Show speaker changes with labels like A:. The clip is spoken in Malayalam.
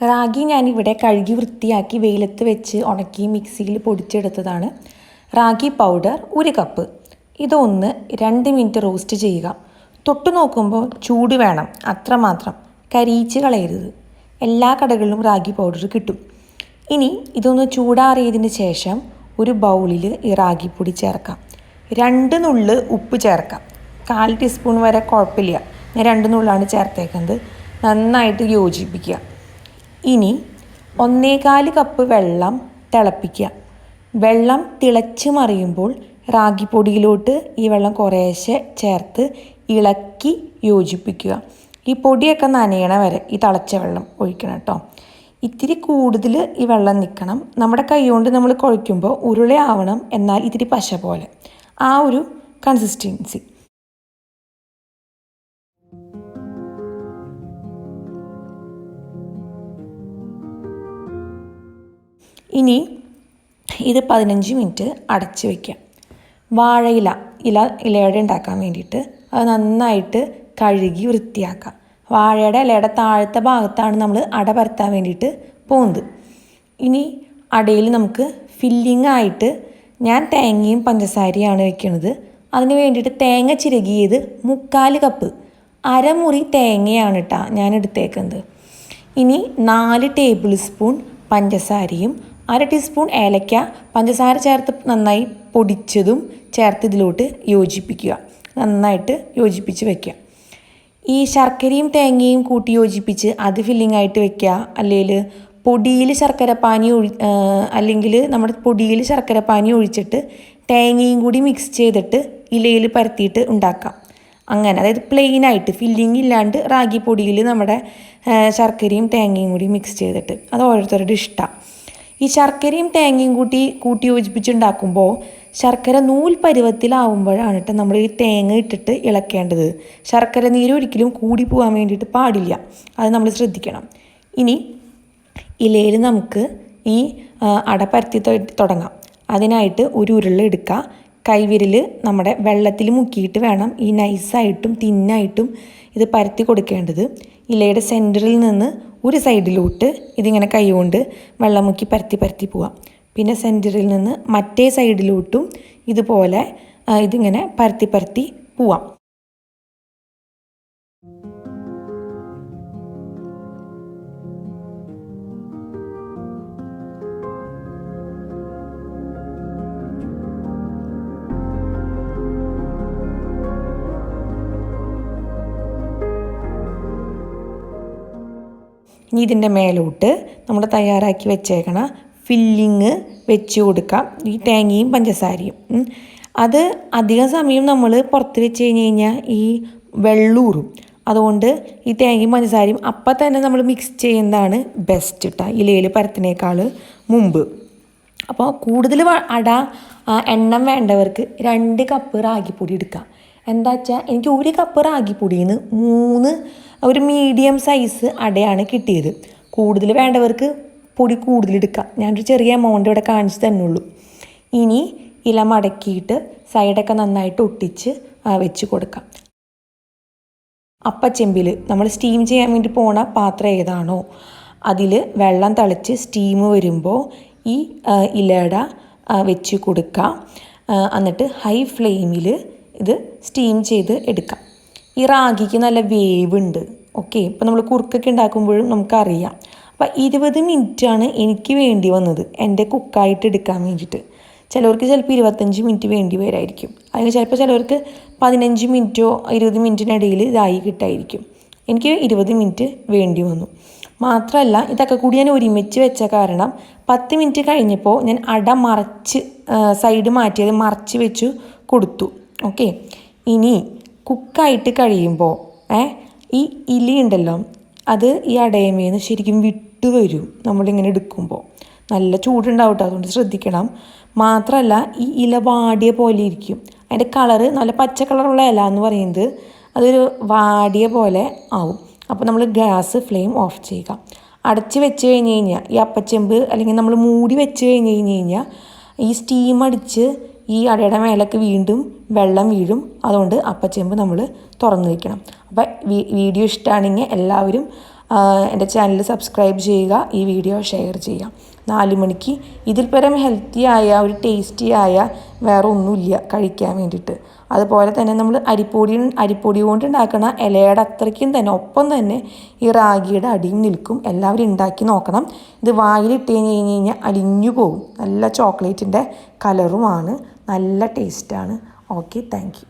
A: റാഗി ഞാനിവിടെ കഴുകി വൃത്തിയാക്കി വെയിലത്ത് വെച്ച് ഉണക്കി മിക്സിയിൽ പൊടിച്ചെടുത്തതാണ്. Ragi powder 1 cup. ഇതൊന്ന് 2 മിനിറ്റ് റോസ്റ്റ് ചെയ്യുക. തൊട്ട് നോക്കുമ്പോൾ ചൂട് വേണം, അത്രമാത്രം. കരിയിച്ച് കളയരുത്. എല്ലാ കടകളിലും റാഗി പൗഡർ കിട്ടും. ഇനി ഇതൊന്ന് ചൂടാറിയതിന് ശേഷം ഒരു ബൗളിൽ ഈ റാഗിപ്പൊടി ചേർക്കാം. 2 നുള്ള് ഉപ്പ് ചേർക്കാം. 1/4 ടീസ്പൂൺ വരെ കുഴപ്പമില്ല. ഞാൻ 2 നുള്ളാണ് ചേർത്തേക്കുന്നത്. നന്നായിട്ട് യോജിപ്പിക്കുക. ഇനി 1/4 കപ്പ് വെള്ളം തിളപ്പിക്കുക. വെള്ളം തിളച്ച് മറിയുമ്പോൾ റാഗിപ്പൊടിയിലോട്ട് ഈ വെള്ളം കുറേശ്ശെ ചേർത്ത് ഇളക്കി യോജിപ്പിക്കുക. ഈ പൊടിയൊക്കെ നനയണ വരെ ഈ തിളച്ച വെള്ളം ഒഴിക്കണം കേട്ടോ. ഇത്തിരി കൂടുതൽ ഈ വെള്ളം നിൽക്കണം. നമ്മുടെ കൈ കൊണ്ട് നമ്മൾ കുഴയ്ക്കുമ്പോൾ ഉരുളയാവണം, എന്നാൽ ഇത്തിരി പശ പോലെ, ആ ഒരു കൺസിസ്റ്റൻസി. ഇനി ഇത് 15 മിനിറ്റ് അടച്ച് വയ്ക്കാം. ഇലയുടെ ഉണ്ടാക്കാൻ വേണ്ടിയിട്ട് അത് നന്നായിട്ട് കഴുകി വൃത്തിയാക്കാം. വാഴയുടെ ഇലയുടെ താഴത്തെ ഭാഗത്താണ് നമ്മൾ അട പരത്താൻ വേണ്ടിയിട്ട് പോകുന്നത്. ഇനി അടയിൽ നമുക്ക് ഫില്ലിംഗ് ആയിട്ട് ഞാൻ തേങ്ങയും പഞ്ചസാരയാണ് വെക്കുന്നത്. അതിന് വേണ്ടിയിട്ട് തേങ്ങ ചിരകിയത് 3/4 കപ്പ്, അരമുറി തേങ്ങയാണ് കേട്ടോ ഞാൻ എടുത്തേക്കുന്നത്. ഇനി 4 ടേബിൾ സ്പൂൺ പഞ്ചസാരയും 1/2 ടീസ്പൂൺ ഏലക്ക പഞ്ചസാര ചേർത്ത് നന്നായി പൊടിച്ചതും ചേർത്ത് ഇതിലോട്ട് യോജിപ്പിക്കുക. നന്നായിട്ട് യോജിപ്പിച്ച് വയ്ക്കുക. ഈ ശർക്കരയും തേങ്ങയും കൂട്ടി യോജിപ്പിച്ച് അത് ഫില്ലിംഗ് ആയിട്ട് വെക്കുക. അല്ലെങ്കിൽ പൊടിയിൽ ശർക്കരപ്പാനി അല്ലെങ്കിൽ നമ്മുടെ പൊടിയിൽ ശർക്കരപ്പാനി ഒഴിച്ചിട്ട് തേങ്ങയും കൂടി മിക്സ് ചെയ്തിട്ട് ഇലയിൽ പരത്തിയിട്ട് ഉണ്ടാക്കാം. അങ്ങനെ, അതായത് പ്ലെയിനായിട്ട് ഫില്ലിംഗ് ഇല്ലാണ്ട് റാഗി പൊടിയിൽ നമ്മുടെ ശർക്കരയും തേങ്ങയും കൂടി മിക്സ് ചെയ്തിട്ട്, അത് ഓരോരുത്തരുടെ ഇഷ്ടമാണ്. ഈ ശർക്കരയും തേങ്ങയും കൂട്ടി യോജിപ്പിച്ചുണ്ടാക്കുമ്പോൾ ശർക്കര നൂൽ പരുവത്തിലാവുമ്പോഴാണ് കേട്ടോ നമ്മൾ ഈ തേങ്ങ ഇട്ടിട്ട് ഇളക്കേണ്ടത്. ശർക്കര നീര് ഒരിക്കലും കൂടി പോകാൻ വേണ്ടിയിട്ട് പാടില്ല, അത് നമ്മൾ ശ്രദ്ധിക്കണം. ഇനി ഇലയിൽ നമുക്ക് ഈ അട പരത്തി തുടങ്ങാം. അതിനായിട്ട് ഒരു ഉരുള എടുക്കുക. കൈവിരൽ നമ്മുടെ വെള്ളത്തിൽ മുക്കിയിട്ട് വേണം ഈ നൈസായിട്ടും തിന്നായിട്ടും ഇത് പരത്തി കൊടുക്കേണ്ടത്. ഇലയുടെ സെൻറ്ററിൽ നിന്ന് ഒരു സൈഡിലോട്ട് ഇതിങ്ങനെ കൈകൊണ്ട് വെള്ളം മുക്കി പരത്തി പോവാം. പിന്നെ സെൻറ്ററിൽ നിന്ന് മറ്റേ സൈഡിലോട്ടും ഇതുപോലെ ഇതിങ്ങനെ പരത്തി പോവാം. ഇനി ഇതിൻ്റെ മേലോട്ട് നമ്മൾ തയ്യാറാക്കി വെച്ചേക്കണ ഫില്ലിങ് വെച്ച് കൊടുക്കാം. ഈ തേങ്ങയും പഞ്ചസാരയും അത് അധികം സമയം നമ്മൾ പുറത്ത് വെച്ച് കഴിഞ്ഞാൽ ഈ വെള്ളൂറും. അതുകൊണ്ട് ഈ തേങ്ങയും പഞ്ചസാരയും അപ്പം തന്നെ നമ്മൾ മിക്സ് ചെയ്യുന്നതാണ് ബെസ്റ്റ് കേട്ടോ, ഇലയിൽ പരത്തിനേക്കാൾ മുമ്പ്. അപ്പോൾ കൂടുതൽ എണ്ണം വേണ്ടവർക്ക് 2 കപ്പ് റാഗിപ്പൊടി എടുക്കാം. എന്താ വെച്ചാൽ എനിക്ക് 1 കപ്പ് റാഗിപ്പൊടിയിൽ നിന്ന് ഒരു മീഡിയം സൈസ് അടയാണ് കിട്ടിയത്. കൂടുതൽ വേണ്ടവർക്ക് പൊടി കൂടുതൽ എടുക്കാം. ഞാനൊരു ചെറിയ എമൗണ്ട് ഇവിടെ കാണിച്ച് തന്നുള്ളൂ. ഇനി ഇല മടക്കിയിട്ട് സൈഡൊക്കെ നന്നായിട്ട് ഒട്ടിച്ച് വെച്ച് കൊടുക്കാം. അപ്പച്ചെമ്പിൽ നമ്മൾ സ്റ്റീം ചെയ്യാൻ വേണ്ടി പോണ പാത്രം ഏതാണോ അതിൽ വെള്ളം തിളച്ച് സ്റ്റീം വരുമ്പോൾ ഈ ഇലട വെച്ച് കൊടുക്കാം. എന്നിട്ട് ഹൈ ഫ്ലെയിമിൽ ഇത് സ്റ്റീം ചെയ്ത് എടുക്കാം. ഈ റാഗിക്ക് നല്ല വേവ് ഉണ്ട്. ഓക്കെ, ഇപ്പോൾ നമ്മൾ കുറുക്കൊക്കെ ഉണ്ടാക്കുമ്പോഴും നമുക്കറിയാം. അപ്പോൾ 20 മിനിറ്റാണ് എനിക്ക് വേണ്ടി വന്നത് എൻ്റെ കുക്കായിട്ട് എടുക്കാൻ വേണ്ടിയിട്ട്. ചിലവർക്ക് ചിലപ്പോൾ 25 മിനിറ്റ് വേണ്ടി വരായിരിക്കും. അതിന് ചിലപ്പോൾ ചിലവർക്ക് 15 മിനിറ്റോ 20 മിനിറ്റിനിടയിൽ ഇതായി കിട്ടായിരിക്കും. എനിക്ക് 20 മിനിറ്റ് വേണ്ടി വന്നു. മാത്രമല്ല ഇതൊക്കെ കൂടി ഞാൻ ഒരുമിച്ച് വെച്ച കാരണം 10 മിനിറ്റ് കഴിഞ്ഞപ്പോൾ ഞാൻ അട സൈഡ് മാറ്റിയത് മറച്ച് വെച്ച് കൊടുത്തു. ഓക്കെ, ഇനി കുക്കായിട്ട് കഴിയുമ്പോൾ ഈ ഇലയുണ്ടല്ലോ അത് ഈ അടയമേന്ന് ശരിക്കും വിട്ടുവരും. നമ്മളിങ്ങനെ എടുക്കുമ്പോൾ നല്ല ചൂടുണ്ടാവും കേട്ടോ, അതുകൊണ്ട് ശ്രദ്ധിക്കണം. മാത്രമല്ല ഈ ഇല വാടിയ പോലെ ഇരിക്കും. അതിൻ്റെ കളറ് നല്ല പച്ച കളറുള്ള ഇല എന്ന് പറയുന്നത് അതൊരു വാടിയ പോലെ ആവും. അപ്പോൾ നമ്മൾ ഗ്യാസ് ഫ്ലെയിം ഓഫ് ചെയ്യുക. അടച്ച് വെച്ച് കഴിഞ്ഞാൽ ഈ അപ്പച്ചെമ്പ് അല്ലെങ്കിൽ നമ്മൾ മൂടി വെച്ച് കഴിഞ്ഞാൽ ഈ സ്റ്റീം അടിച്ച് ഈ അടയുടെ മേലേക്ക് വീണ്ടും വെള്ളം വീഴും. അതുകൊണ്ട് അപ്പച്ചെമ്പ് നമ്മൾ തുറന്ന് വയ്ക്കണം. അപ്പോൾ വീഡിയോ ഇഷ്ടമാണെങ്കിൽ എല്ലാവരും എൻ്റെ ചാനൽ സബ്സ്ക്രൈബ് ചെയ്യുക, ഈ വീഡിയോ ഷെയർ ചെയ്യുക. 4 മണിക്ക് ഇതിൽ പരം ഹെൽത്തിയായ ഒരു ടേസ്റ്റിയായ വേറെ ഒന്നുമില്ല കഴിക്കാൻ വേണ്ടിയിട്ട്. അതുപോലെ തന്നെ നമ്മൾ അരിപ്പൊടി കൊണ്ട് ഉണ്ടാക്കുന്ന ഇലയുടെ അത്രയ്ക്കും തന്നെ ഒപ്പം തന്നെ ഈ റാഗിയുടെ അടിയും നിൽക്കും. എല്ലാവരും ഉണ്ടാക്കി നോക്കണം. ഇത് വായിലിട്ട് കഴിഞ്ഞാൽ അലിഞ്ഞു പോകും. നല്ല ചോക്ലേറ്റിൻ്റെ കളറുമാണ്, നല്ല ടേസ്റ്റാണ്. Okay, thank you.